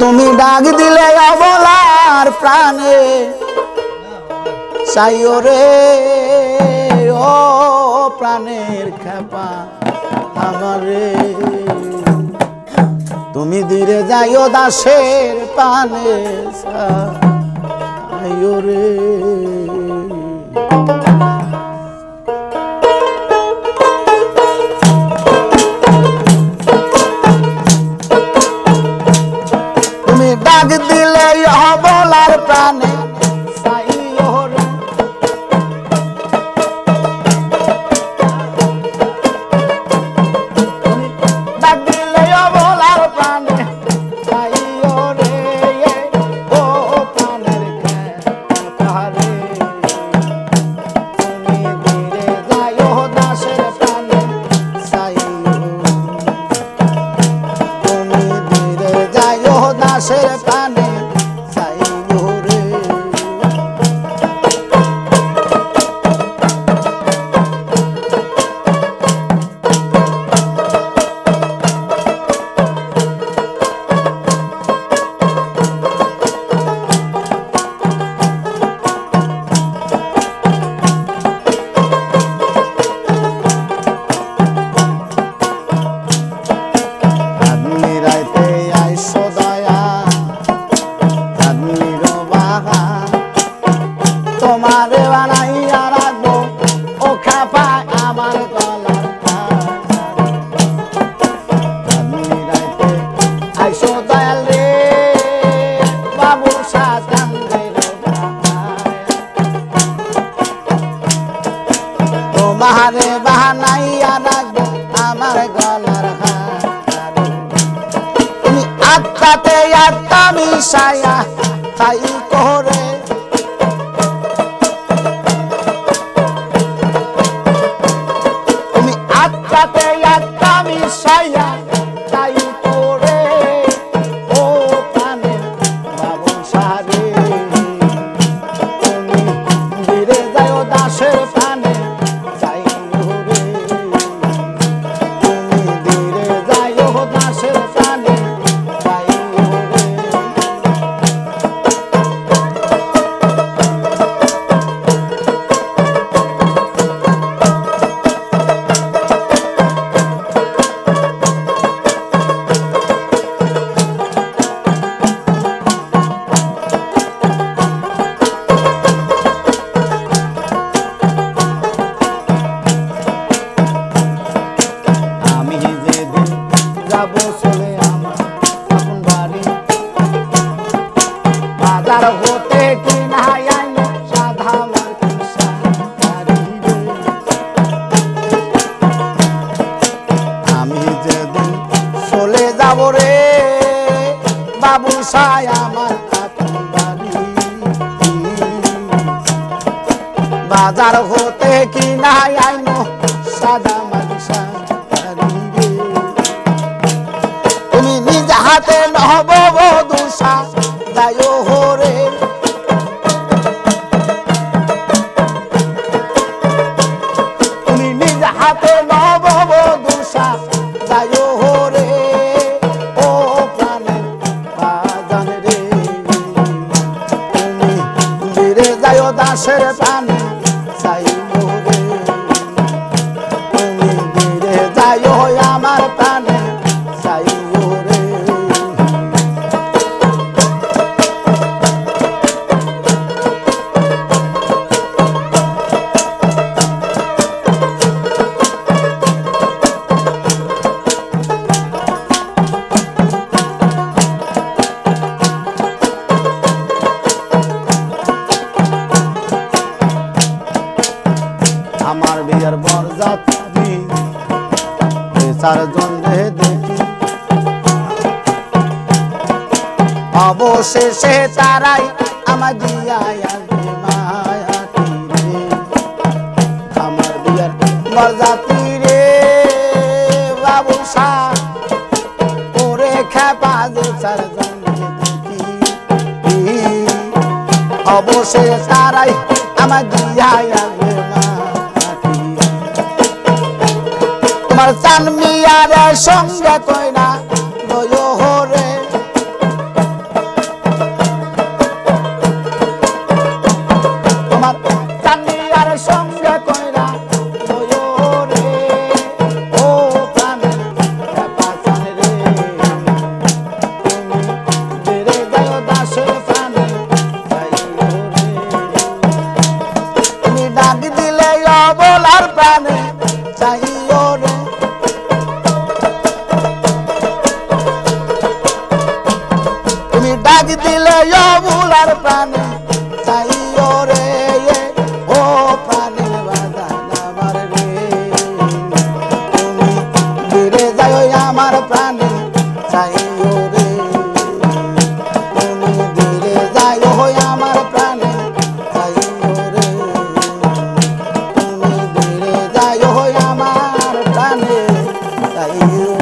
তুমি ডাক দিলে অবলার প্রাণে চাইও রে ও প্রাণের খেপা আমারে তুমি ধীরে যাইও দাসের পানে চাইও রে তুমি ডাক দিলে অবলার প্রাণে চাইও রে ডাক দিলে অবলার প্রাণে চাইও রে ও প্রাণের খেপারে তুমি ধীরে যাইও দাসের প্রাণে চাইও তুমি ধীরে যাইও দাসের প্রাণে চাইও রে চাঁদনি রাইতে আইসো দয়া চাঁদনির বাহা তোমারে বানাইয়া রাখবো ও খাপা আমার গলার চাঁদনি রাইতে আইসো দয়াল রে বাবু শাহ চাঁদের তোমারে বানাইয়া রাখবো আমার গলার তুমি আত্মাতে আত্মা মিশায়া তাই করে তুমি আত্মাতে আত্মা মিশায়া তাই করে ও প্রাণের বাবু সারে তুমি ধীরে যাও দাসের প্রাণে চাই রে তুমি ধীরে যাও দাসের প্রাণে চাই রে আমি যেদিন যাব চলে আমার আপন বাড়ি বাজার হতে কিনা আইলো সাধা মার্কিসা আমি যেদিন চলে যাব রে বাবু সাই আমার আপন বাড়ি বাজার হতে কিনা আইলো সাদা মার্কিসা তুমি নিজ হাতে নহব বধূষা যাইও হরে তুমি নিজ হাতে নহব বধূষা যাইও হরে ও প্রাণের বাজান রে তুমি ধীরে যাইও দাসের প্রাণে চাইও রে তুমি ধীরে যাইও আমার প্রাণে চাইও রে আমার বিয়ের বরযাত্রী চারজন রে দেখি অবশেষে তারাই আমার দিয়া আসবে মায়াটি রে আমার বিয়ের বরযাত্রী রে বাবু শাহ ওরে খেপা যে চারজন রে দেখি অবশেষে তারাই আমার দিয়া আসবে তোমার চান মিয়ার সঙ্গে কইনা লয় হরে রে তুমি ডাক দিলে বুলার প্রাণে চাইও রে ও প্রাণের বাজান আমার রে তুমি ফিরে যাও আমার প্রাণে চাইও রে তুমি ফিরে যাও আমার প্রাণে চাইও রে তুমি ফিরে যাও আমার প্রাণে চাইও